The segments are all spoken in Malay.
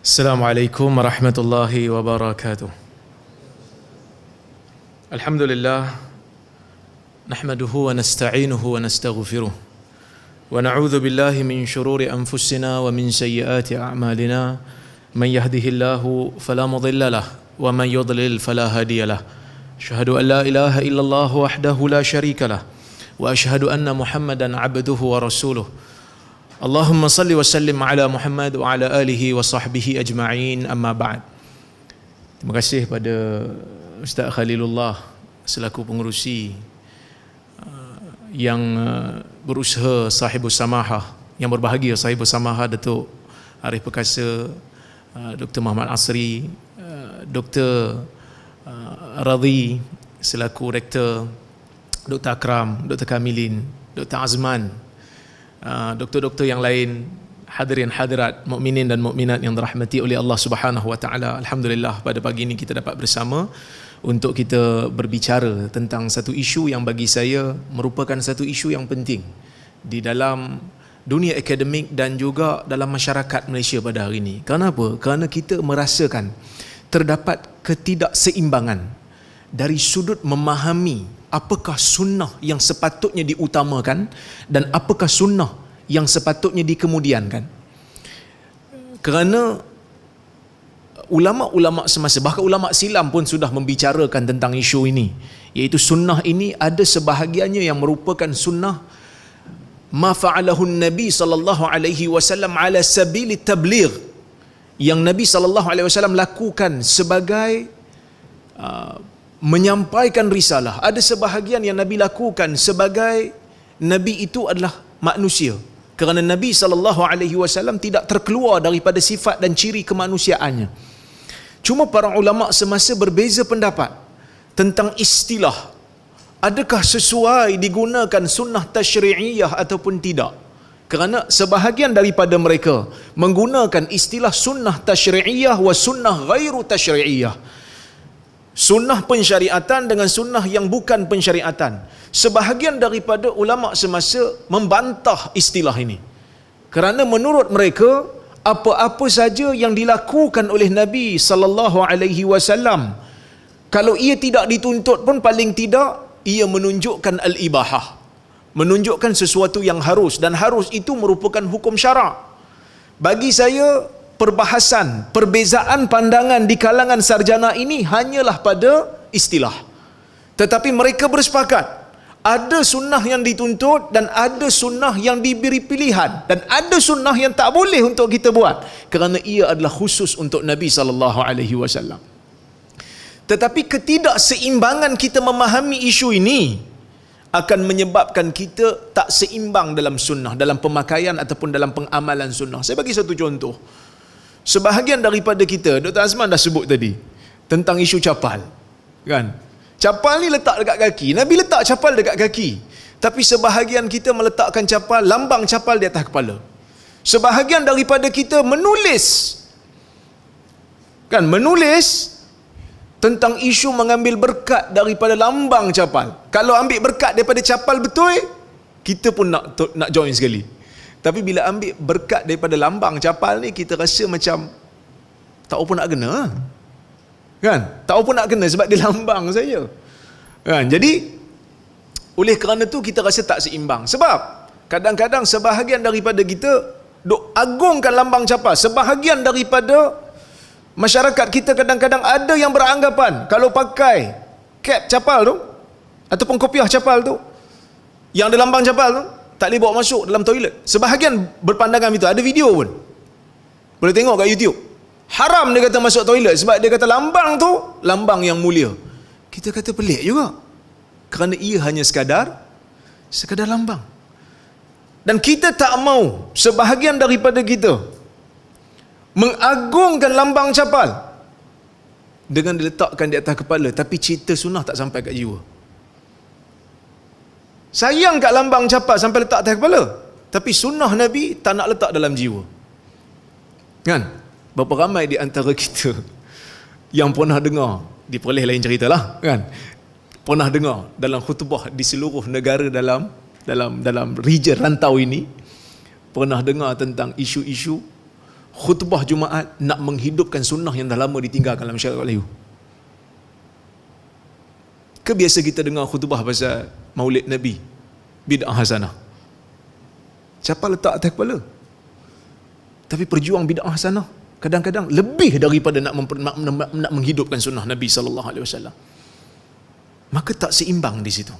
Assalamualaikum warahmatullahi wabarakatuh. Alhamdulillah, nahmaduhu wa nasta'inuhu wa nastaghfiruh wa na'udzu billahi min shururi anfusina wa min sayyiati a'malina. Man yahdihillahu fala mudilla lahu wa man yudlil fala hadiya lahu. Asyhadu an la ilaha illallah wahdahu la syarika lahu wa asyhadu anna Muhammadan 'abduhu wa rasuluh. Allahumma salli wa sallim ala Muhammad wa ala alihi wa sahbihi ajma'in, amma ba'd. Terima kasih pada Ustaz Khalilullah selaku pengerusi yang berusaha, sahibus samahah, yang berbahagia sahibus samahah, Datuk Arif Perkasa, Dr. Muhammad Asri, Dr. Radhi selaku rektor, Dr. Akram, Dr. Kamilin, Dr. Azman, doktor-doktor yang lain, hadirin hadirat, mukminin dan mukminat yang dirahmati oleh Allah Subhanahu wa taala. Alhamdulillah, pada pagi ini kita dapat bersama untuk kita berbicara tentang satu isu yang bagi saya merupakan satu isu yang penting di dalam dunia akademik dan juga dalam masyarakat Malaysia pada hari ini. Kenapa? Kerana kita merasakan terdapat ketidakseimbangan dari sudut memahami apakah sunnah yang sepatutnya diutamakan dan apakah sunnah yang sepatutnya dikemudiankan. Kerana ulama-ulama semasa, bahkan ulama silam pun sudah membicarakan tentang isu ini, iaitu sunnah ini ada sebahagiannya yang merupakan sunnah ma fa'alahu Nabi sallallahu alaihi wasallam ala sabili tabligh, yang Nabi sallallahu alaihi wasallam lakukan sebagai menyampaikan risalah. Ada sebahagian yang Nabi lakukan sebagai Nabi itu adalah manusia, kerana Nabi SAW tidak terkeluar daripada sifat dan ciri kemanusiaannya. Cuma para ulama semasa berbeza pendapat tentang istilah, adakah sesuai digunakan sunnah tasyri'iyah ataupun tidak. Kerana sebahagian daripada mereka menggunakan istilah sunnah tasyri'iyah wa sunnah ghairu tasyri'iyah, sunnah pensyariatan dengan sunnah yang bukan pensyariatan. Sebahagian daripada ulama semasa membantah istilah ini, kerana menurut mereka apa-apa saja yang dilakukan oleh Nabi sallallahu alaihi wasallam, kalau ia tidak dituntut pun paling tidak ia menunjukkan al-ibahah, menunjukkan sesuatu yang harus, dan harus itu merupakan hukum syarak. Bagi saya, perbahasan, perbezaan pandangan di kalangan sarjana ini hanyalah pada istilah. Tetapi mereka bersepakat, ada sunnah yang dituntut dan ada sunnah yang diberi pilihan, dan ada sunnah yang tak boleh untuk kita buat kerana ia adalah khusus untuk Nabi SAW. Tetapi ketidakseimbangan kita memahami isu ini akan menyebabkan kita tak seimbang dalam sunnah, dalam pemakaian ataupun dalam pengamalan sunnah. Saya bagi satu contoh. Sebahagian daripada kita, Dr. Azman dah sebut tadi tentang isu capal, kan? Capal ni letak dekat kaki. Nabi letak capal dekat kaki. Tapi sebahagian kita meletakkan capal, lambang capal di atas kepala. Sebahagian daripada kita menulis, kan, menulis tentang isu mengambil berkat daripada lambang capal. Kalau ambil berkat daripada capal betul, kita pun nak join sekali. Tapi bila ambil berkat daripada lambang capal ni, kita rasa macam tak apa nak kena, kan? Tak apa nak kena sebab dia lambang saja, kan? Jadi oleh kerana tu kita rasa tak seimbang. Sebab kadang-kadang sebahagian daripada kita duk agungkan lambang capal. Sebahagian daripada masyarakat kita kadang-kadang ada yang beranggapan kalau pakai cap capal tu ataupun kopiah capal tu yang ada lambang capal tu, tak boleh bawa masuk dalam toilet. Sebahagian berpandangan itu, ada video pun boleh tengok kat YouTube. Haram dia kata masuk toilet sebab dia kata lambang tu lambang yang mulia. Kita kata pelik juga, kerana ia hanya sekadar lambang. Dan kita tak mau sebahagian daripada kita mengagungkan lambang capal dengan diletakkan di atas kepala, tapi cerita sunnah tak sampai kat jiwa. Sayang kat lambang capal sampai letak atas kepala, tapi sunnah Nabi tak nak letak dalam jiwa, kan? Berapa ramai di antara kita yang pernah dengar, di Perlis lain ceritalah, kan, pernah dengar dalam khutbah di seluruh negara dalam region rantau ini, pernah dengar tentang isu-isu khutbah Jumaat nak menghidupkan sunnah yang dah lama ditinggalkan dalam masyarakat Melayu? Kebiasa kita dengar khutbah pasal Maulid Nabi, bid'ah hasanah. Siapa letak atas kepala? Tapi perjuang bid'ah hasanah kadang-kadang lebih daripada nak menghidupkan sunnah Nabi sallallahu alaihi wasallam. Maka tak seimbang di situ.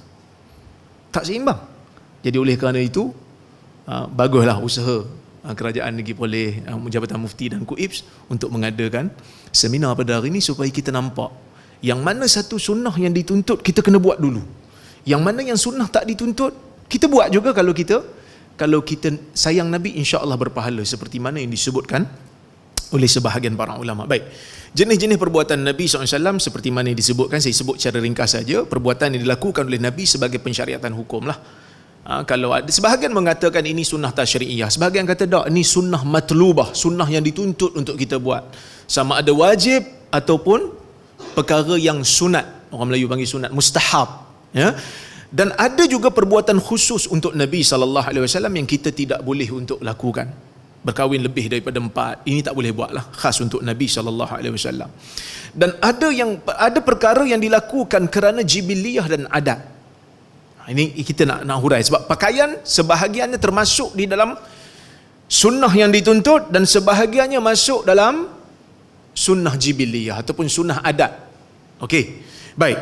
Tak seimbang. Jadi oleh kerana itu, baguslah usaha kerajaan negeri Perlis, Jabatan Mufti dan KUIPS untuk mengadakan seminar pada hari ini supaya kita nampak yang mana satu sunnah yang dituntut kita kena buat dulu. Yang mana yang sunnah tak dituntut kita buat juga kalau kita sayang Nabi, insya-Allah berpahala seperti mana yang disebutkan oleh sebahagian para ulama. Baik. Jenis-jenis perbuatan Nabi SAW seperti mana yang disebutkan, saya sebut secara ringkas saja. Perbuatan yang dilakukan oleh Nabi sebagai pensyariatan hukum lah. Kalau ada sebahagian mengatakan ini sunnah tasyri'iyah, sebahagian kata tak, ini sunnah matlubah, sunnah yang dituntut untuk kita buat. Sama ada wajib ataupun perkara yang sunat. Orang Melayu panggil sunat, mustahab. Ya. Dan ada juga perbuatan khusus untuk Nabi SAW yang kita tidak boleh untuk lakukan. Berkahwin lebih daripada 4, ini tak boleh buatlah, khas untuk Nabi SAW. Dan ada perkara yang dilakukan kerana jibiliyah dan adat. Ini kita nak hurai, sebab pakaian sebahagiannya termasuk di dalam sunnah yang dituntut dan sebahagiannya masuk dalam sunnah jibiliyah ataupun sunnah adat. Okey, baik.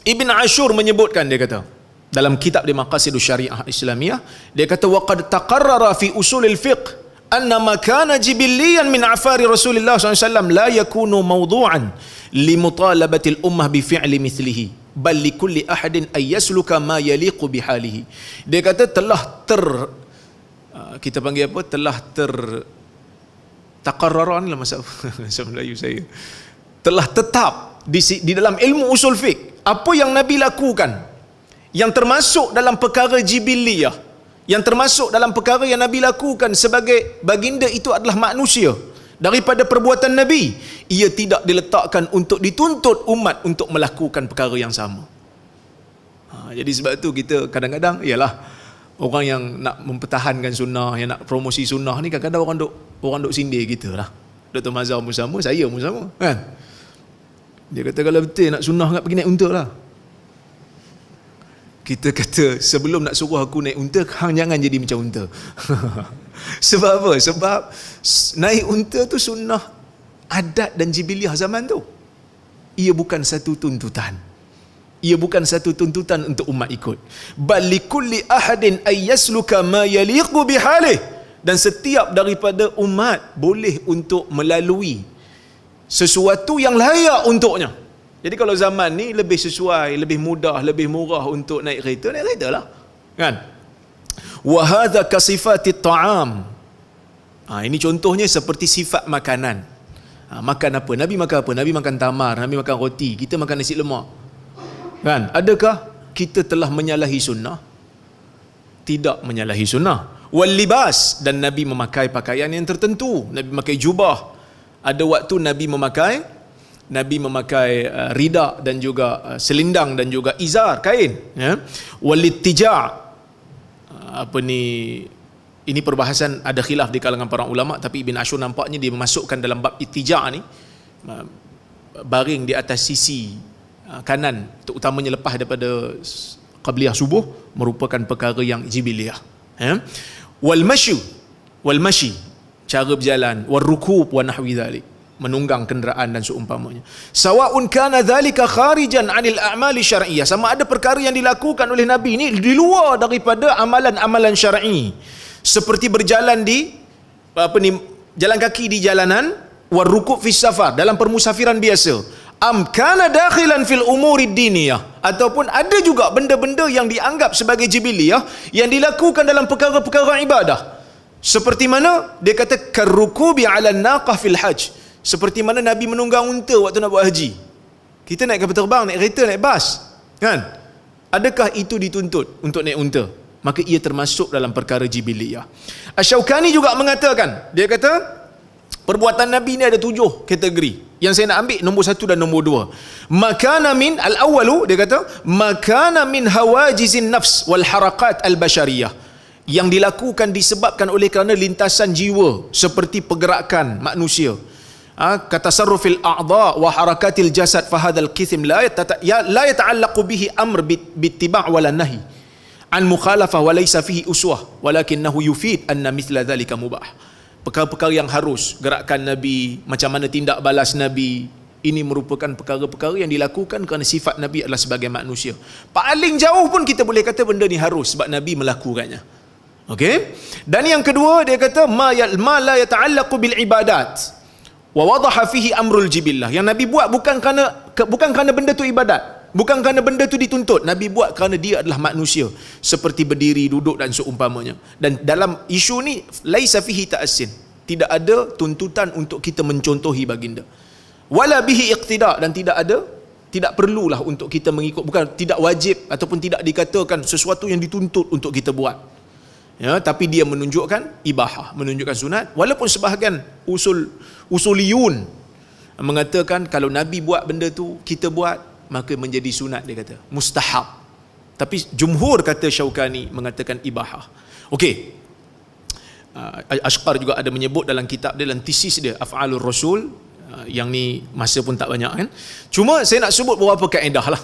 Ibn Ashur menyebutkan, dia kata dalam kitab di Maqasidus Syariah Islamiyah, dia kata waqad taqarrara fi usulil fiqh anna ma kana jibilliyan min afari Rasulullah SAW la yakunu mawdu'an li mutalabati al-ummah bi fi'li mithlihi bal li kulli ahadin ay yasluka ma yaliqu bihalihi. Dia kata kita panggil apa, taqarraran lah masa Melayu saya, telah tetap di dalam ilmu usul fiqh apa yang Nabi lakukan yang termasuk dalam perkara jibiliyah, yang termasuk dalam perkara yang Nabi lakukan sebagai baginda itu adalah manusia, daripada perbuatan Nabi, ia tidak diletakkan untuk dituntut umat untuk melakukan perkara yang sama. Jadi sebab itu kita kadang-kadang, ialah orang yang nak mempertahankan sunnah, yang nak promosi sunnah ni, kadang-kadang orang duk sindir kita lah. Dr. Mazhar pun sama, saya pun sama, kan? Dia kata kalau betul nak sunnah nak pergi naik unta lah. Kita kata sebelum nak suruh aku naik unta, hang jangan jadi macam unta. Sebab apa? Sebab naik unta tu sunnah adat dan jibiliyah zaman tu. Ia bukan satu tuntutan. Ia bukan satu tuntutan untuk umat ikut. Bal likulli ahadin ay yasluka ma yaliqu bihalih. Dan setiap daripada umat boleh untuk melalui sesuatu yang layak untuknya. Jadi kalau zaman ni lebih sesuai, lebih mudah, lebih murah untuk naik kereta lah, kan? Wa hadza ka sifatit ta'am. Ini contohnya seperti sifat makanan. Makan apa? Nabi makan apa? Nabi makan tamar, Nabi makan roti, kita makan nasi lemak. Kan? Adakah kita telah menyalahi sunnah? Tidak menyalahi sunnah. Wal libas, dan Nabi memakai pakaian yang tertentu. Nabi memakai jubah. Ada waktu Nabi memakai rida dan juga selindang dan juga izar, kain, ya. Walittija', ini perbahasan, ada khilaf di kalangan para ulama, tapi Ibn Ashur nampaknya dia memasukkan dalam bab ittija' ni, baring di atas sisi kanan, terutamanya lepas daripada qabliyah subuh, merupakan perkara yang jibiliyah, ya. Wal mashi, cara berjalan, wal rukub wa nahwi dhalik, menunggang kenderaan dan seumpamanya. Sawa'un kana dhalika kharijan 'anil a'mali syar'iyyah, sama ada perkara yang dilakukan oleh Nabi ini di luar daripada amalan-amalan syar'i, seperti berjalan jalan kaki di jalanan, war rukub fis safar, dalam permusafiran biasa, am kana dakhilan fil umuri diniyah, ataupun ada juga benda-benda yang dianggap sebagai jibiliyah yang dilakukan dalam perkara-perkara ibadah. Seperti mana? Dia kata karrukubi 'ala naqah fil hajj, seperti mana Nabi menunggang unta waktu nak buat haji. Kita naik kapal terbang, naik kereta, naik bas, kan? Adakah itu dituntut untuk naik unta? Maka ia termasuk dalam perkara jibiliyah. Asy-Syaukani juga mengatakan, dia kata perbuatan Nabi ni ada 7 kategori. Yang saya nak ambil nombor 1 dan nombor 2. Makana min al-awwalu, dia kata makana min hawajizin nafs wal harakat al-bashariyah. yang dilakukan disebabkan oleh kerana lintasan jiwa seperti pergerakan manusia, katasarrufil a'dha wa harakatil jasad, fahadal qism la yata'allaqu bihi amr bittiba' wala nahi an mukhalafah wa laysa fihi uswah walakinnahu yufid anna mithla dhalika mubah. Perkara-perkara yang harus, gerakan Nabi, macam mana tindak balas Nabi, ini merupakan perkara-perkara yang dilakukan kerana sifat Nabi adalah sebagai manusia. Paling jauh pun kita boleh kata benda ni harus sebab Nabi melakukannya. Okey? Dan yang kedua dia kata ma la yata'allaqu bil ibadat wa wadaha fihi amrul jibillah. Yang Nabi buat bukan kerana benda tu ibadat, bukan kerana benda tu dituntut. Nabi buat kerana dia adalah manusia, seperti berdiri, duduk dan seumpamanya. Dan dalam isu ni laisa fihi ta'assin, tidak ada tuntutan untuk kita mencontohi baginda. Wala bihi iqtida, dan tidak perlulah untuk kita mengikut, bukan tidak wajib ataupun tidak dikatakan sesuatu yang dituntut untuk kita buat. Ya, tapi dia menunjukkan ibahah, menunjukkan sunat, walaupun sebahagian usuliyun mengatakan kalau Nabi buat benda tu kita buat maka menjadi sunat, dia kata mustahab. Tapi jumhur kata Syaukani mengatakan ibahah. Okey. Ashqar juga ada menyebut dalam kitab dia, dalam tesis dia Af'alur Rasul, yang ni masa pun tak banyak kan. Cuma saya nak sebut beberapa kaedah lah.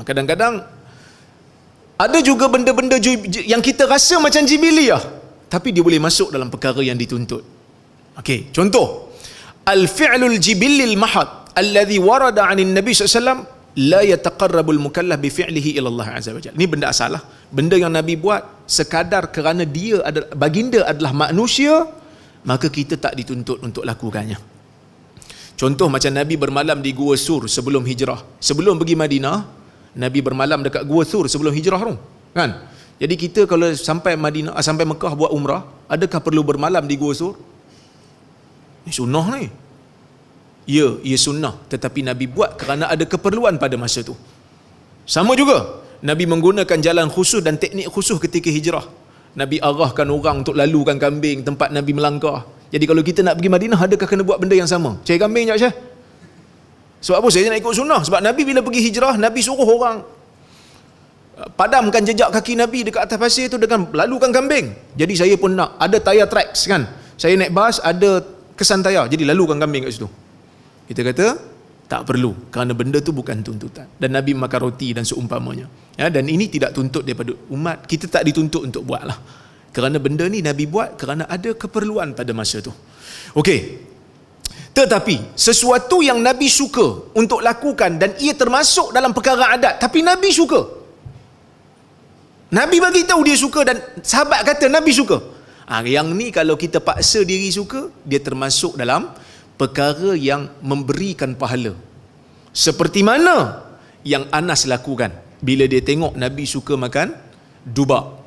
Kadang-kadang ada juga benda-benda yang kita rasa macam jibiliyah, tapi dia boleh masuk dalam perkara yang dituntut. Okey, contoh al-fi'lul jibillil mahad alladhi warada 'anil nabi sallallahu alaihi wasallam la yataqarrabul mukallaf bi fi'lihi ila Allah azza wajalla. Ni benda asal lah. Benda yang Nabi buat sekadar kerana dia adalah, baginda adalah manusia, maka kita tak dituntut untuk lakukannya. Contoh macam Nabi bermalam di Gua Sur sebelum hijrah. Sebelum pergi Madinah, Nabi bermalam dekat Gua Sur sebelum hijrah tu, kan? Jadi kita kalau sampai Madinah, sampai Mekah buat umrah, adakah perlu bermalam di Gua Sur? Ini sunnah ni. Ya, ia sunnah, tetapi Nabi buat kerana ada keperluan pada masa tu. Sama juga, Nabi menggunakan jalan khusus dan teknik khusus ketika hijrah. Nabi arahkan orang untuk lalukan kambing tempat Nabi melangkah. Jadi kalau kita nak pergi Madinah, adakah kena buat benda yang sama? Cari kambing je, Syekh. Sebab apa saya nak ikut sunnah? Sebab Nabi bila pergi hijrah, Nabi suruh orang padamkan jejak kaki Nabi dekat atas pasir tu dengan lalukan kambing. Jadi saya pun nak, ada tayar tracks kan, saya naik bas ada kesan tayar, jadi lalukan kambing kat situ. Kita kata tak perlu, kerana benda tu bukan tuntutan. Dan Nabi makan roti dan seumpamanya, ya, dan ini tidak tuntut daripada umat. Kita tak dituntut untuk buat lah, kerana benda ni Nabi buat kerana ada keperluan pada masa tu. Okey. Tetapi sesuatu yang Nabi suka untuk lakukan dan ia termasuk dalam perkara adat, tapi Nabi suka, Nabi bagi tahu dia suka dan sahabat kata Nabi suka, yang ni kalau kita paksa diri suka, dia termasuk dalam perkara yang memberikan pahala. Seperti mana yang Anas lakukan bila dia tengok Nabi suka makan dubak,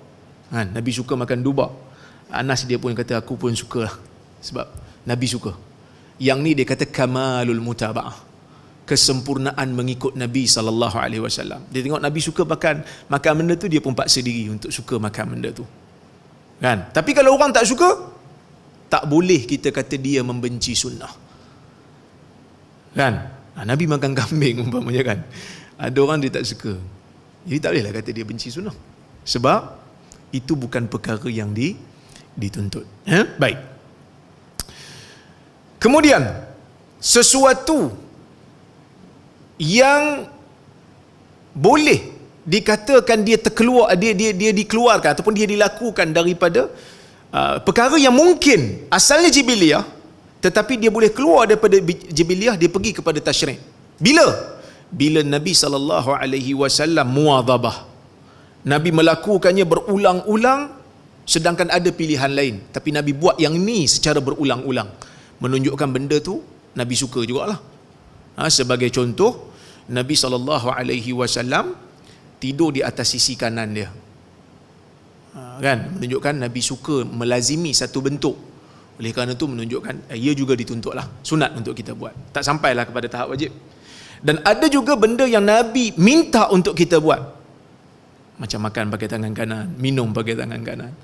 Nabi suka makan dubak. Anas dia pun kata aku pun suka lah, sebab Nabi suka. Yang ni dia kata kamalul mutaba'ah, kesempurnaan mengikut Nabi SAW. Dia tengok Nabi suka makan benda tu, dia pun paksa diri untuk suka makan benda tu, kan? Tapi kalau orang tak suka, tak boleh kita kata dia membenci sunnah, kan? Nabi makan kambing umpamanya, kan? Ada orang dia tak suka, jadi tak bolehlah kata dia benci sunnah, sebab itu bukan perkara yang dituntut. Baik. Kemudian sesuatu yang boleh dikatakan dia terkeluar, dia dikeluarkan ataupun dia dilakukan daripada perkara yang mungkin asalnya jibiliyah, tetapi dia boleh keluar daripada jibiliyah, dia pergi kepada tasyri'. Bila Nabi SAW muwadhabah, Nabi melakukannya berulang-ulang, sedangkan ada pilihan lain, tapi Nabi buat yang ni secara berulang-ulang, menunjukkan benda tu Nabi suka jugalah. Sebagai contoh, Nabi SAW tidur di atas sisi kanan dia, kan? Menunjukkan Nabi suka melazimi satu bentuk. Oleh kerana itu menunjukkan ia juga dituntutlah, sunat untuk kita buat, tak sampailah kepada tahap wajib. Dan ada juga benda yang Nabi minta untuk kita buat, macam makan pakai tangan kanan, minum pakai tangan kanan.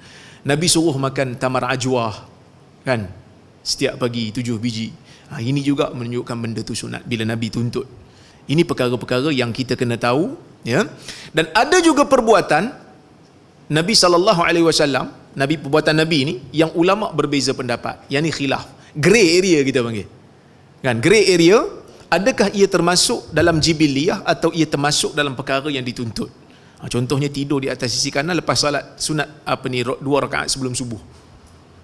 Nabi suruh makan tamar ajwah, kan, setiap pagi 7 biji. Ini juga menunjukkan benda tu sunat bila Nabi tuntut. Ini perkara-perkara yang kita kena tahu, ya. Dan ada juga perbuatan Nabi SAW, Nabi perbuatan Nabi ni yang ulama berbeza pendapat. Yang ni khilaf. Grey area kita panggil. Kan? Grey area, adakah ia termasuk dalam jibiliyah atau ia termasuk dalam perkara yang dituntut? Contohnya tidur di atas sisi kanan lepas solat sunat 2 rakaat sebelum subuh.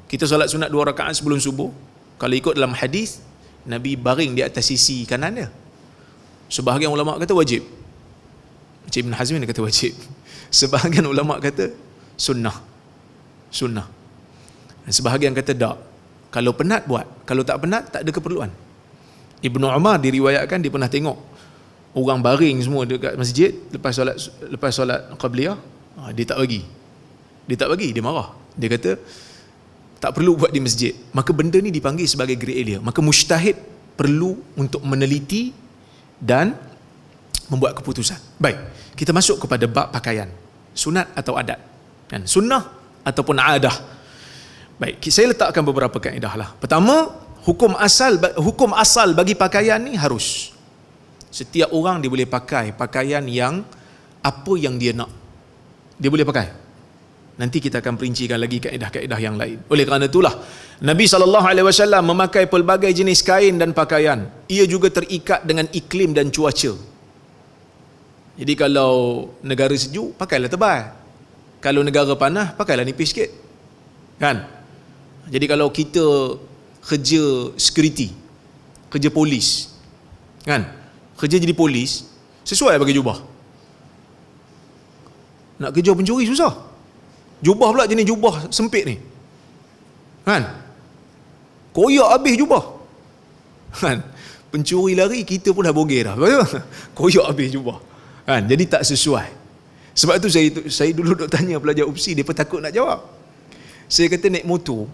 Kita solat sunat 2 rakaat sebelum subuh, kalau ikut dalam hadis, Nabi baring di atas sisi kanan dia. Sebahagian ulama kata wajib. Macam Ibn Hazm dia kata wajib. Sebahagian ulama kata sunnah. Sebahagian kata tak. Kalau penat buat, kalau tak penat tak ada keperluan. Ibnu Umar diriwayatkan dia pernah tengok orang baring semua dekat masjid lepas solat qabliyah, dia tak bagi, dia marah. Dia kata tak perlu buat di masjid. Maka benda ni dipanggil sebagai grey area. Maka mujtahid perlu untuk meneliti dan membuat keputusan. Baik, kita masuk kepada bab pakaian. Sunat atau adat. Kan? Sunnah ataupun adah. Baik, saya letakkan beberapa kaedah lah. Pertama, hukum asal bagi pakaian ni harus. Setiap orang dia boleh pakai pakaian yang apa yang dia nak. Dia boleh pakai. Nanti kita akan perincikan lagi kaedah-kaedah yang lain. Oleh kerana itulah Nabi SAW memakai pelbagai jenis kain dan pakaian. Ia juga terikat dengan iklim dan cuaca. Jadi kalau negara sejuk, pakailah tebal. Kalau negara panas, pakailah nipis sikit. Kan? Jadi kalau kita kerja security, kerja polis, kan? Kerja jadi polis, sesuai pakai jubah. Nak kejar pencuri susah. Jubah pula jenis jubah sempit ni. Kan? Koyak habis jubah. Kan? Pencuri lari, kita pun dah bogey dah. Koyak habis jubah. Kan? Jadi tak sesuai. Sebab tu saya dulu duk tanya pelajar UPSI, dia pun takut nak jawab. Saya kata naik motor,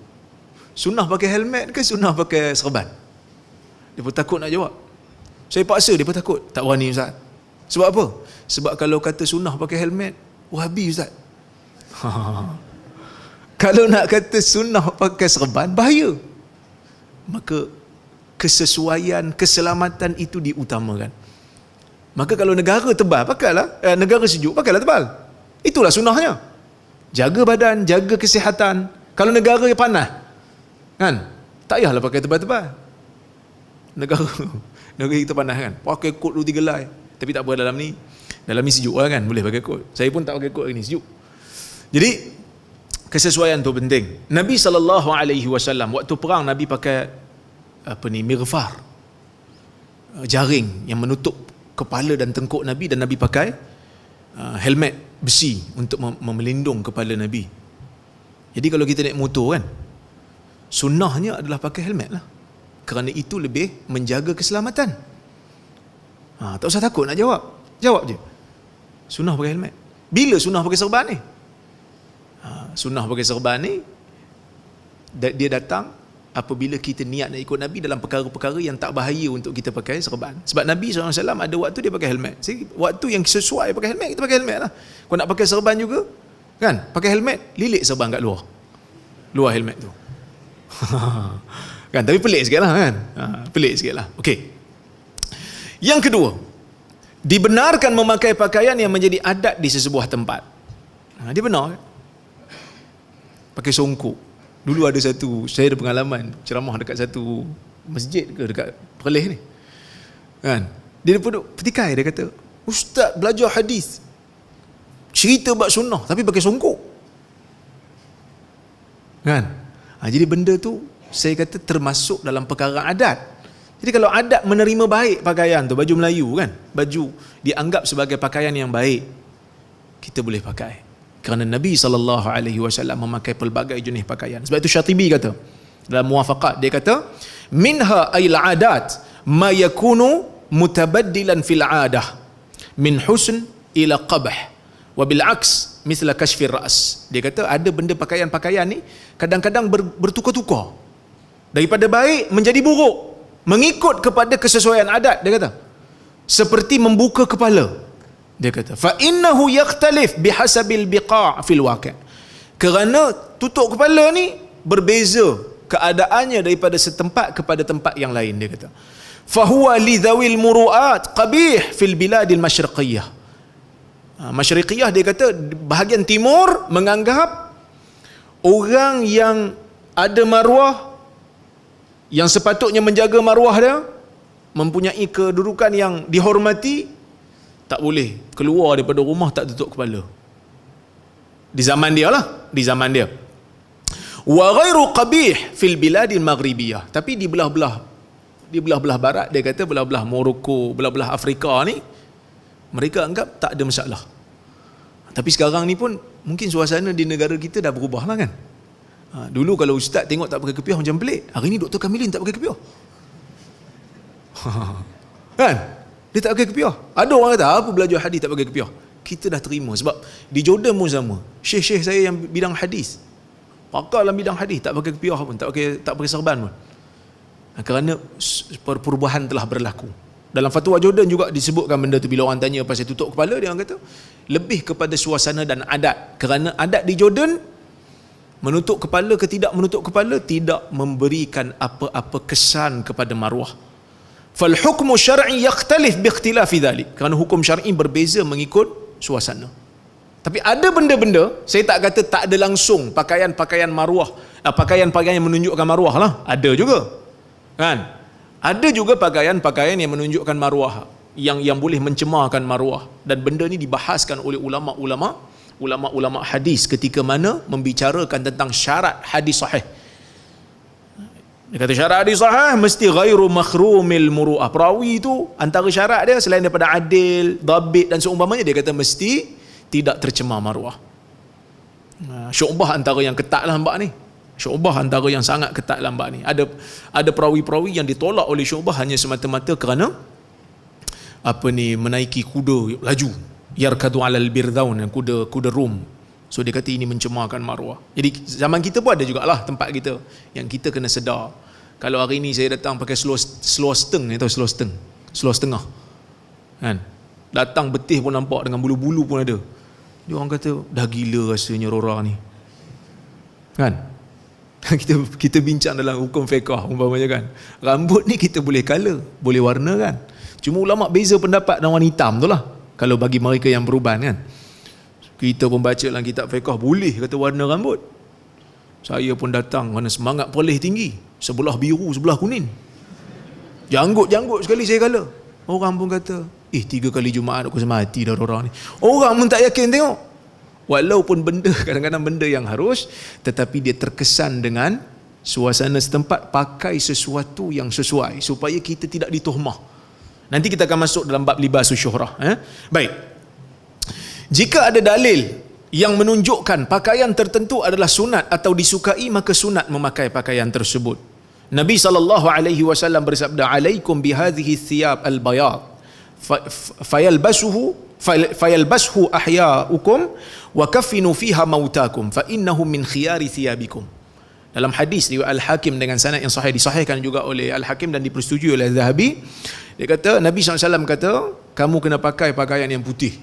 sunnah pakai helmet ke sunnah pakai serban? Dia pun takut nak jawab. Saya paksa, dia pun takut. Tak berani Ustaz. Sebab apa? Sebab kalau kata sunnah pakai helmet, Wahabi Ustaz. Kalau nak kata sunnah pakai serban, bahaya. Maka kesesuaian, keselamatan itu diutamakan. Maka kalau negara tebal, pakailah. Negara sejuk, pakailah tebal. Itulah sunnahnya. Jaga badan, jaga kesihatan. Kalau negara yang panas, kan, tak payahlah pakai tebal-tebal. Negara kita panas kan, pakai kot 2-3 helai. Tapi tak apa, dalam ni sejuk lah kan, boleh pakai kot. Saya pun tak pakai kot hari ni, sejuk. Jadi kesesuaian tu penting. Nabi SAW waktu perang, Nabi pakai mirfar, jaring yang menutup kepala dan tengkuk Nabi, dan Nabi pakai helmet besi untuk melindung kepala Nabi. Jadi kalau kita naik motor kan, sunnahnya adalah pakai helmet lah, kerana itu lebih menjaga keselamatan. Tak usah takut nak jawab je. Sunnah pakai helmet. Bila sunnah pakai serban ni? Sunnah pakai serban ni dia datang apabila kita niat nak ikut Nabi dalam perkara-perkara yang tak bahaya untuk kita pakai serban. Sebab Nabi SAW ada waktu dia pakai helmet. Waktu yang sesuai pakai helmet, kita pakai helmet lah. Kau nak pakai serban juga, kan, pakai helmet, lilit serban kat luar helmet tu. Kan, tapi pelik sikit lah kan. Pelik sikit lah. Okey. Yang kedua, dibenarkan memakai pakaian yang menjadi adat di sesebuah tempat. Dia benar kan? Pakai songkok. Dulu ada saya ada pengalaman ceramah dekat satu masjid ke dekat Perlis ni. Kan? Dia pun duduk petikai, dia kata, "Ustaz belajar hadis, cerita bab sunnah tapi pakai songkok." Kan? Jadi benda tu saya kata termasuk dalam perkara adat. Jadi kalau adat menerima baik pakaian tu, baju Melayu kan, baju dianggap sebagai pakaian yang baik, kita boleh pakai. Kerana Nabi SAW memakai pelbagai jenis pakaian. Sebab itu Syatibi kata dalam Muwafaqat, dia kata, "Minha ayil adat ma yakunu mutabaddilan fil adah min husn ila qabh wa bil aks misla kashfir ra's." Dia kata ada benda pakaian-pakaian ni kadang-kadang bertukar-tukar. Daripada baik menjadi buruk mengikut kepada kesesuaian adat, dia kata. Seperti membuka kepala. Dia kata, fa innahu yakhtalif bihasabil biqa' fil waqi'. Kerana tutup kepala ni berbeza keadaannya daripada setempat kepada tempat yang lain, dia kata. Fa huwa li dhawil muru'at qabih fil biladil masyriqiyah. Masyriqiyah dia kata bahagian timur menganggap orang yang ada maruah, yang sepatutnya menjaga maruah dia, mempunyai kedudukan yang dihormati, tak boleh keluar daripada rumah tak tutup kepala. Di zaman dia lah, di zaman dia. Wa ghairu qabih fil biladil maghribiyah. Tapi di belah-belah barat, dia kata belah-belah Morocco, belah-belah Afrika ni, mereka anggap tak ada masalah. Tapi sekarang ni pun mungkin suasana di negara kita dah berubah lah kan. Dulu kalau ustaz tengok tak pakai kepiah macam pelik. Hari ni Dr. Kamilin tak pakai kepiah. Kan? Dia tak pakai kepiah. Ada orang kata apa belajar hadis tak pakai kepiah. Kita dah terima sebab di Jordan pun sama. Syekh-syekh saya yang bidang hadis, pakar dalam bidang hadis, tak pakai kepiah pun, tak pakai serban pun. Kerana perubahan telah berlaku. Dalam fatwa Jordan juga disebutkan benda tu. Bila orang tanya pasal tutup kepala, dia orang kata lebih kepada suasana dan adat. Kerana adat di Jordan, menutup kepala ke tidak menutup kepala tidak memberikan apa-apa kesan kepada maruah. Fal hukmu syar'i yakhtalif bi ikhtilafi dhalik. Kerana hukum syar'i berbeza mengikut suasana. Tapi ada benda-benda, saya tak kata tak ada langsung pakaian-pakaian maruah, pakaian-pakaian yang menunjukkan maruah lah. Ada juga. Kan? Ada juga pakaian-pakaian yang menunjukkan maruah, yang boleh mencemarkan maruah, dan benda ni dibahaskan oleh ulama-ulama hadis ketika mana membicarakan tentang syarat hadis sahih. Dia kata syarat hadis sahih mesti ghairu makhrumil muru'ah. Perawi tu antara syarat dia selain daripada adil, dhabit dan seumpamanya, dia kata mesti tidak tercemar maruah. Syu'bah antara yang ketat lah hamba ni. Syu'bah antara yang sangat ketat lambat ni. Ada perawi-perawi yang ditolak oleh Syu'bah hanya semata-mata kerana menaiki kuda laju, yarkadu alal birdaun, kuda Rom. So dia kata ini mencemarkan maruah. Jadi zaman kita pun ada jugalah tempat kita yang kita kena sedar. Kalau hari ni saya datang pakai seluar steng, ni tahu seluar setengah kan, datang betih pun nampak dengan bulu-bulu pun ada, dia orang kata dah gila rasanya Rora ni kan. Kita bincang dalam hukum fiqh umpamanya kan, rambut ni kita boleh color, boleh warna kan. Cuma ulama beza pendapat dengan warna hitam tu lah kalau bagi mereka yang beruban kan. Kita pun baca dalam kitab fiqh boleh kata warna rambut. Saya pun datang kerana semangat perleh tinggi, sebelah biru sebelah kuning, janggut sekali saya color. Orang pun kata 3 kali Jumaat aku semati dah orang ni. Orang pun tak yakin tengok. Walaupun benda kadang-kadang benda yang harus, tetapi dia terkesan dengan suasana setempat, pakai sesuatu yang sesuai supaya kita tidak dituhmah. Nanti kita akan masuk dalam bab libasus syuhrah. Baik. Jika ada dalil yang menunjukkan pakaian tertentu adalah sunat atau disukai, maka sunat memakai pakaian tersebut. Nabi SAW bersabda, "Alaikum bihadhihi thiyab al-bayad fayalbashu ahya'ukum wa kaffinu fiha mautakum fa innahu min khiyari thiyabikum." Dalam hadis riwayat Al-Hakim dengan sanad yang sahih, disahihkan juga oleh Al-Hakim dan dipersetujui oleh Zahabi, dia kata Nabi SAW kata, kamu kena pakai pakaian yang putih,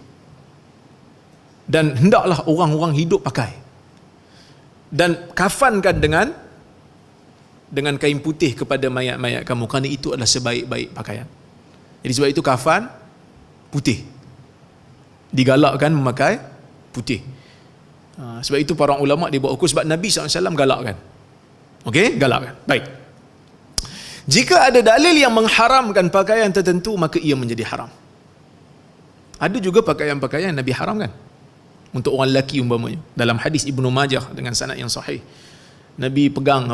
dan hendaklah orang-orang hidup pakai, dan kafankan dengan kain putih kepada mayat-mayat kamu, kerana itu adalah sebaik-baik pakaian. Jadi sebab itu kafan putih, digalakkan memakai putih. Sebab itu para ulama dia buat ukur, sebab Nabi SAW galakkan. Okey, galakkan. Baik. Jika ada dalil yang mengharamkan pakaian tertentu, maka ia menjadi haram. Ada juga pakaian-pakaian Nabi haramkan untuk orang lelaki umpamanya. Dalam hadis Ibnu Majah dengan sanad yang sahih, Nabi pegang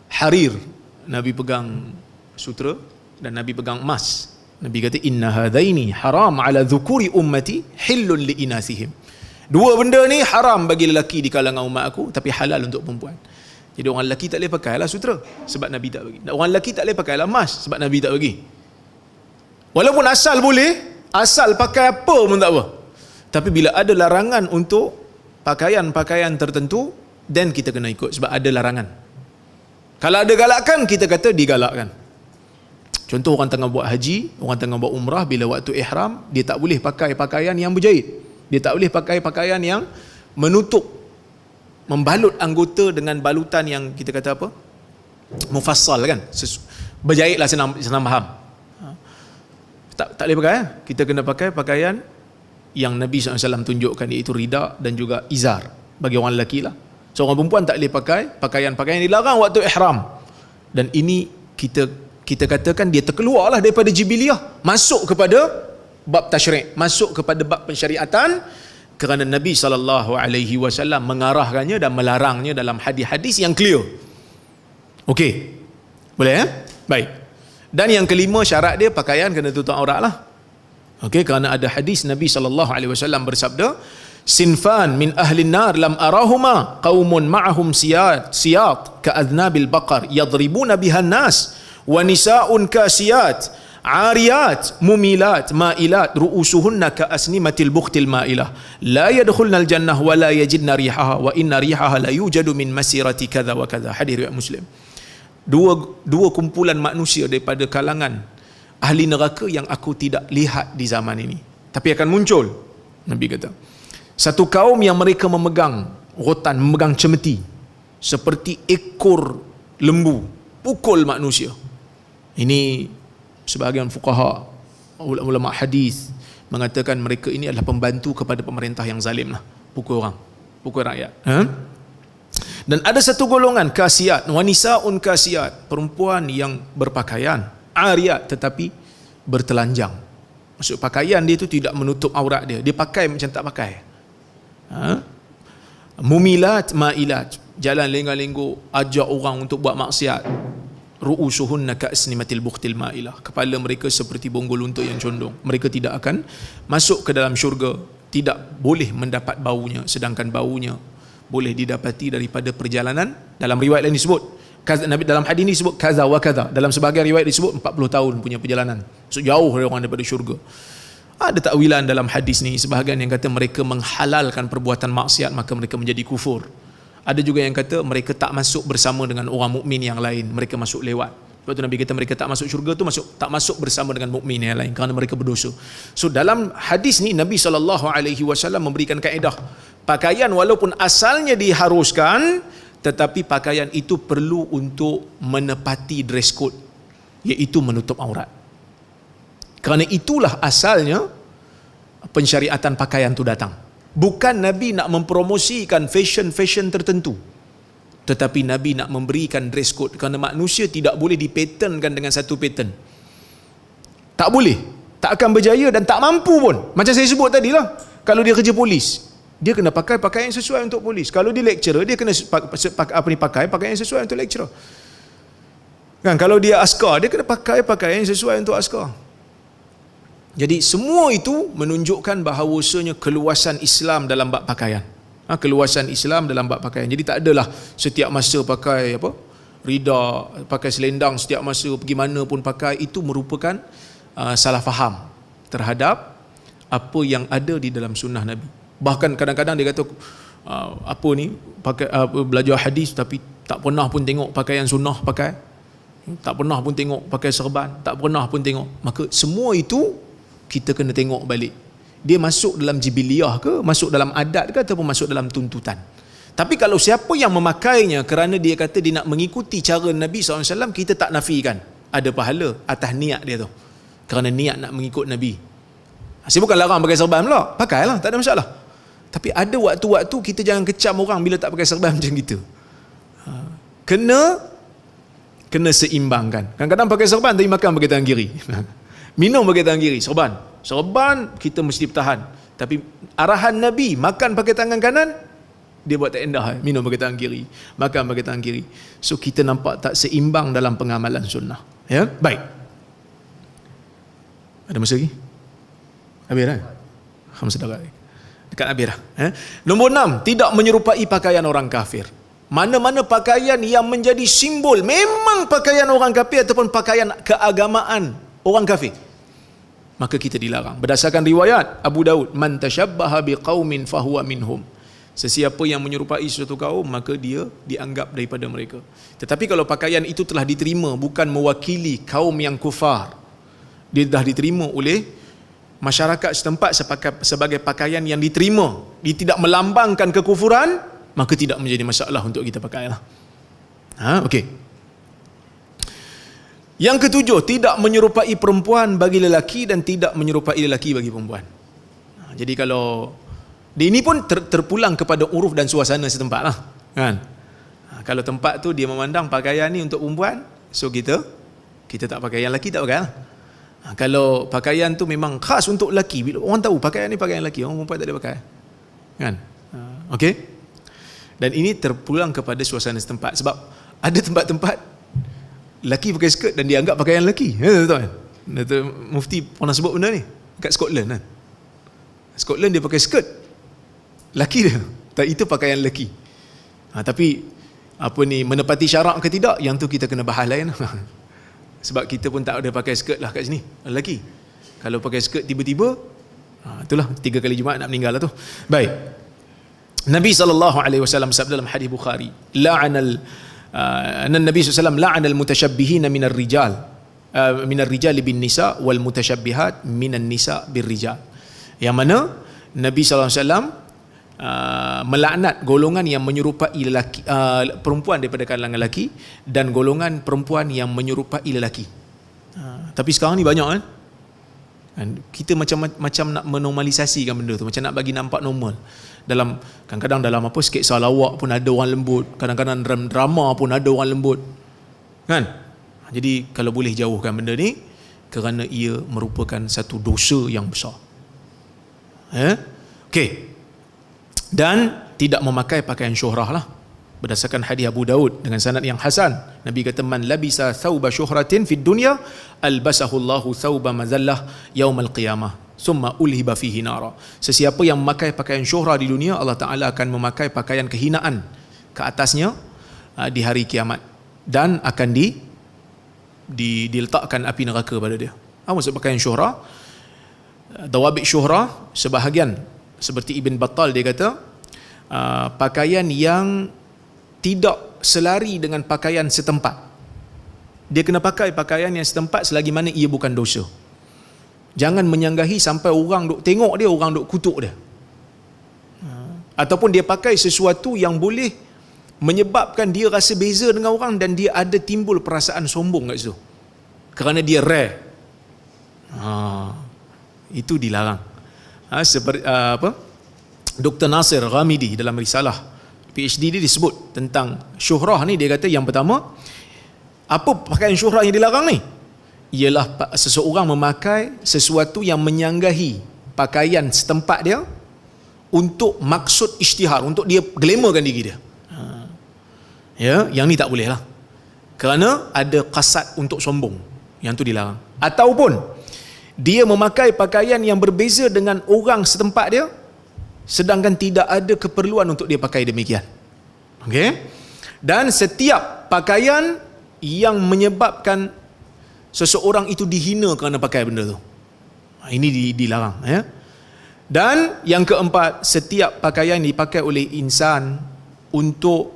harir, Nabi pegang sutra, dan Nabi pegang emas. Nabi kata inna hadaini haram ala dhukuri ummati hillun li inasihim. Dua benda ni haram bagi lelaki di kalangan umat aku, tapi halal untuk perempuan. Jadi orang lelaki tak boleh pakailah sutra sebab Nabi tak bagi. Orang lelaki tak boleh pakailah emas sebab Nabi tak bagi. Walaupun asal boleh, asal pakai apa pun tak apa. Tapi bila ada larangan untuk pakaian-pakaian tertentu, then kita kena ikut sebab ada larangan. Kalau ada galakan, kita kata digalakkan. Contoh orang tengah buat haji, orang tengah buat umrah, bila waktu ihram, dia tak boleh pakai pakaian yang berjahit. Dia tak boleh pakai pakaian yang menutup, membalut anggota dengan balutan yang kita kata apa? Mufassal kan? Berjahit lah, senang faham. Tak boleh pakai. Kita kena pakai pakaian yang Nabi SAW tunjukkan, iaitu rida dan juga izar bagi orang lelaki lah. Seorang perempuan tak boleh pakai pakaian-pakaian yang dilarang waktu ihram. Dan ini kita katakan dia terkeluarlah daripada jibiliyah, masuk kepada bab tasyri', masuk kepada bab pensyariatan, kerana Nabi SAW mengarahkannya dan melarangnya dalam hadis-hadis yang clear. Okey, boleh ya? Baik. Dan yang kelima, syarat dia pakaian kena tutup aurat lah. Okey, kerana ada hadis Nabi SAW bersabda, sinfan min ahli nar lam arahuma qaumun ma'ahum siyat ka'adnabil baqar yadribuna bihan nas wa nisa'un kasiyat ariyat mumilat ma'ilat ru'usuhunna ka'asnimatil bukhtil ma'ilah la yadkhulnal jannah wa la yajidna rihaha wa inna rihaha la yujadu min masirati kadha wa kadha. Hadis riwayat Muslim. Dua kumpulan manusia daripada kalangan ahli neraka yang aku tidak lihat di zaman ini, tapi akan muncul. Nabi kata, satu kaum yang mereka memegang rotan, memegang cemeti seperti ekor lembu, pukul manusia. Ini sebahagian fuqaha, ulama hadis mengatakan mereka ini adalah pembantu kepada pemerintah yang zalim lah, pukul orang, pukul rakyat. Dan ada satu golongan kasiyat, wanisaun kasiyat, perempuan yang berpakaian, ariyat tetapi bertelanjang. Maksud pakaian dia itu tidak menutup aurat dia, dia pakai macam tak pakai. Mumilat ma'ilat, jalan lengang-lenggok, ajak orang untuk buat maksiat. Ru'usuhunna ka'asnimatil bukhtil ma'ilah, kepala mereka seperti bonggol unta yang condong. Mereka tidak akan masuk ke dalam syurga, tidak boleh mendapat baunya, sedangkan baunya boleh didapati daripada perjalanan. Dalam riwayat lain disebut, Nabi dalam hadis ini disebut kaza wa kaza, dalam sebahagian riwayat disebut 40 tahun punya perjalanan. So jauh dari orang daripada syurga. Ada takwilan dalam hadis ni, sebahagian yang kata mereka menghalalkan perbuatan maksiat maka mereka menjadi kufur. Ada juga yang kata mereka tak masuk bersama dengan orang mukmin yang lain, mereka masuk lewat. Sebab tu Nabi kata mereka tak masuk syurga tu tak masuk bersama dengan mukmin yang lain kerana mereka berdosa. So dalam hadis ni Nabi SAW memberikan kaedah, pakaian walaupun asalnya diharuskan, tetapi pakaian itu perlu untuk menepati dress code, iaitu menutup aurat. Kerana itulah asalnya pensyariatan pakaian tu datang. Bukan Nabi nak mempromosikan fashion tertentu, tetapi Nabi nak memberikan dress code, kerana manusia tidak boleh dipatternkan dengan satu pattern. Tak boleh, tak akan berjaya dan tak mampu pun. Macam saya sebut tadi lah, kalau dia kerja polis, dia kena pakai pakaian yang sesuai untuk polis. Kalau dia lecturer, dia kena pakai pakaian yang sesuai untuk lecturer. Kan, kalau dia askar, dia kena pakai pakaian yang sesuai untuk askar. Jadi semua itu menunjukkan bahawasanya keluasan Islam dalam bab pakaian. Keluasan Islam dalam bab pakaian. Jadi tak adalah setiap masa pakai rida, pakai selendang setiap masa, pergi mana pun pakai. Itu merupakan salah faham terhadap apa yang ada di dalam sunnah Nabi. Bahkan kadang-kadang dia kata pakai belajar hadis tapi tak pernah pun tengok pakaian sunnah pakai, tak pernah pun tengok pakai serban, tak pernah pun tengok. Maka semua itu kita kena tengok balik, dia masuk dalam jibiliyah ke, masuk dalam adat ke, ataupun masuk dalam tuntutan. Tapi kalau siapa yang memakainya kerana dia kata dia nak mengikuti cara Nabi SAW, kita tak nafikan ada pahala atas niat dia tu, kerana niat nak mengikut Nabi. Saya bukan larang pakai serban pula, pakailah, tak ada masalah. Tapi ada waktu-waktu kita jangan kecam orang bila tak pakai serban macam kita. Kena seimbangkan. Kadang-kadang pakai serban tapi makan pakai tangan kiri. Minum pakai tangan kiri, serban kita mesti bertahan. Tapi arahan Nabi, makan pakai tangan kanan, dia buat tak endah, minum pakai tangan kiri, makan pakai tangan kiri. So kita nampak tak seimbang dalam pengamalan sunnah. Ya, baik. Ada masa lagi? Habis dah? Alhamdulillah. Dekat habis dah. Nombor 6, tidak menyerupai pakaian orang kafir. Mana-mana pakaian yang menjadi simbol memang pakaian orang kafir ataupun pakaian keagamaan orang kafir, maka kita dilarang. Berdasarkan riwayat Abu Daud, man tashabbaha biqaumin fahuwa minhum. Sesiapa yang menyerupai suatu kaum, maka dia dianggap daripada mereka. Tetapi kalau pakaian itu telah diterima bukan mewakili kaum yang kufar, dia dah diterima oleh masyarakat setempat sebagai pakaian yang diterima, dia tidak melambangkan kekufuran, maka tidak menjadi masalah untuk kita pakailah. Okey. Yang ketujuh, tidak menyerupai perempuan bagi lelaki dan tidak menyerupai lelaki bagi perempuan. Jadi kalau ini pun terpulang kepada uruf dan suasana setempat lah, kan? Kalau tempat tu dia memandang pakaian ni untuk perempuan, so kita tak pakai, yang lelaki tak pakai lah. Kalau pakaian tu memang khas untuk lelaki, bila orang tahu pakaian ni pakaian lelaki, orang perempuan tak ada pakai, kan? Okey. Dan ini terpulang kepada suasana setempat, sebab ada tempat-tempat lelaki pakai skirt dan dia anggap pakaian lelaki. Tahu kan? Mufti pernah sebut benda ni kat Scotland kan. Scotland dia pakai skirt, lelaki dia, itu pakaian lelaki. Tapi apa ni, menepati syarak ke tidak, yang tu kita kena bahas lain. Sebab kita pun tak ada pakai skirt lah kat sini, lelaki. Kalau pakai skirt tiba-tiba, itulah 3 kali Jumaat nak meninggal lah tu. Baik. Nabi SAW sabda dalam hadis Bukhari, la'anal Nabi SAW la'anal mutasyabbihina minar rijal bin nisa wal mutashabbihat minan nisa bir rijal. Yang mana Nabi SAW melaknat golongan yang menyerupai lelaki, perempuan daripada kalangan lelaki, dan golongan perempuan yang menyerupai lelaki. Tapi sekarang ni banyak kan? Kita macam nak menormalisasikan benda tu, macam nak bagi nampak normal. Kadang-kadang dalam sketsa lawak pun ada orang lembut, kadang-kadang dalam drama pun ada orang lembut, kan? Jadi kalau boleh jauhkan benda ni, kerana ia merupakan satu dosa yang besar. Okey. Dan tidak memakai pakaian syuhrah lah, berdasarkan hadis Abu Daud dengan sanad yang hasan. Nabi kata, man labisa thawba syuhratin fid dunya albasahu Allahu thawba mazallah yaumal qiyamah summa ulhiba fihi nara. Sesiapa yang memakai pakaian syuhrah di dunia, Allah Taala akan memakai pakaian kehinaan ke atasnya di hari kiamat, dan akan diletakkan api neraka pada dia. Apa maksud pakaian syuhrah? Dawabit syuhrah, sebahagian seperti Ibn Battal dia kata, pakaian yang tidak selari dengan pakaian setempat. Dia kena pakai pakaian yang setempat selagi mana ia bukan dosa. Jangan menyanggahi sampai orang duk tengok dia, orang duk kutuk dia. Ataupun dia pakai sesuatu yang boleh menyebabkan dia rasa beza dengan orang, dan dia ada timbul perasaan sombong kat situ kerana dia rare. Itu dilarang. Seperti Dr. Nasir Ghamidi dalam risalah PhD dia disebut tentang syuhrah ni, dia kata yang pertama, apa pakaian syuhrah yang dilarang ni? Ialah seseorang memakai sesuatu yang menyanggahi pakaian setempat dia untuk maksud isytihar, untuk dia glamourkan diri dia. Ya, yang ni tak boleh lah, kerana ada qasad untuk sombong. Yang tu dilarang. Ataupun dia memakai pakaian yang berbeza dengan orang setempat dia, sedangkan tidak ada keperluan untuk dia pakai demikian. Okey? Dan setiap pakaian yang menyebabkan seseorang itu dihina kerana pakai benda tu, ini dilarang, ya. Dan yang keempat, setiap pakaian dipakai oleh insan untuk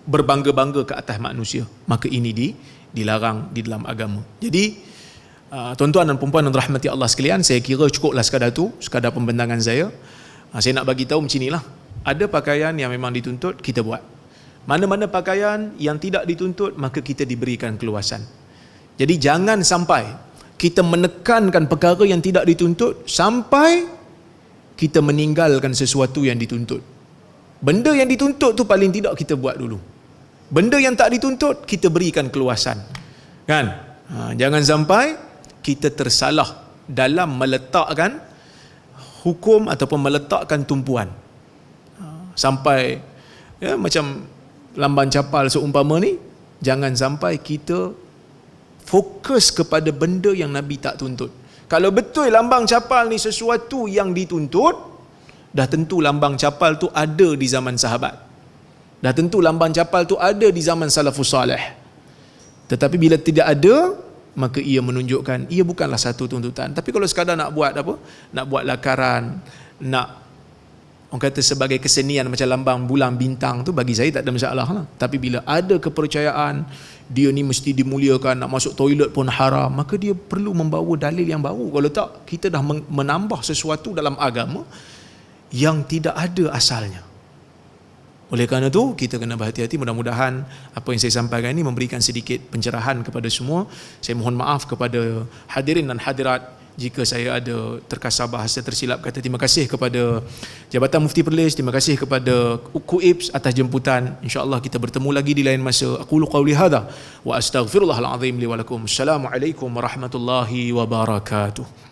berbangga-bangga ke atas manusia, maka ini dilarang di dalam agama. Jadi tuan-tuan dan puan-puan yang dirahmati Allah sekalian, saya kira cukuplah sekadar tu, sekadar pembentangan saya. Saya nak bagi tahu macam inilah. Ada pakaian yang memang dituntut, kita buat. Mana-mana pakaian yang tidak dituntut, maka kita diberikan keluasan. Jadi jangan sampai kita menekankan perkara yang tidak dituntut sampai kita meninggalkan sesuatu yang dituntut. Benda yang dituntut tu paling tidak kita buat dulu. Benda yang tak dituntut, kita berikan keluasan, kan? Jangan sampai kita tersalah dalam meletakkan hukum ataupun meletakkan tumpuan, sampai macam lambang capal seumpama ni, jangan sampai kita fokus kepada benda yang Nabi tak tuntut. Kalau betul lambang capal ni sesuatu yang dituntut, dah tentu lambang capal tu ada di zaman sahabat, dah tentu lambang capal tu ada di zaman salafus salih. Tetapi bila tidak ada, maka ia menunjukkan ia bukanlah satu tuntutan. Tapi kalau sekadar nak buat apa, nak buat lakaran, nak orang kata sebagai kesenian macam lambang bulan bintang tu, bagi saya tak ada masalah lah. Tapi bila ada kepercayaan dia ni mesti dimuliakan, nak masuk toilet pun haram, maka dia perlu membawa dalil yang baru. Kalau tak, kita dah menambah sesuatu dalam agama yang tidak ada asalnya. Oleh kerana itu, kita kena berhati-hati. Mudah-mudahan apa yang saya sampaikan ini memberikan sedikit pencerahan kepada semua. Saya mohon maaf kepada hadirin dan hadirat jika saya ada terkasar bahasa tersilap kata. Terima kasih kepada Jabatan Mufti Perlis, terima kasih kepada KUIPS atas jemputan. InsyaAllah kita bertemu lagi di lain masa. Aqulu qawli hadha wa astaghfirullahal azim li wa lakum. Assalamualaikum warahmatullahi wabarakatuh.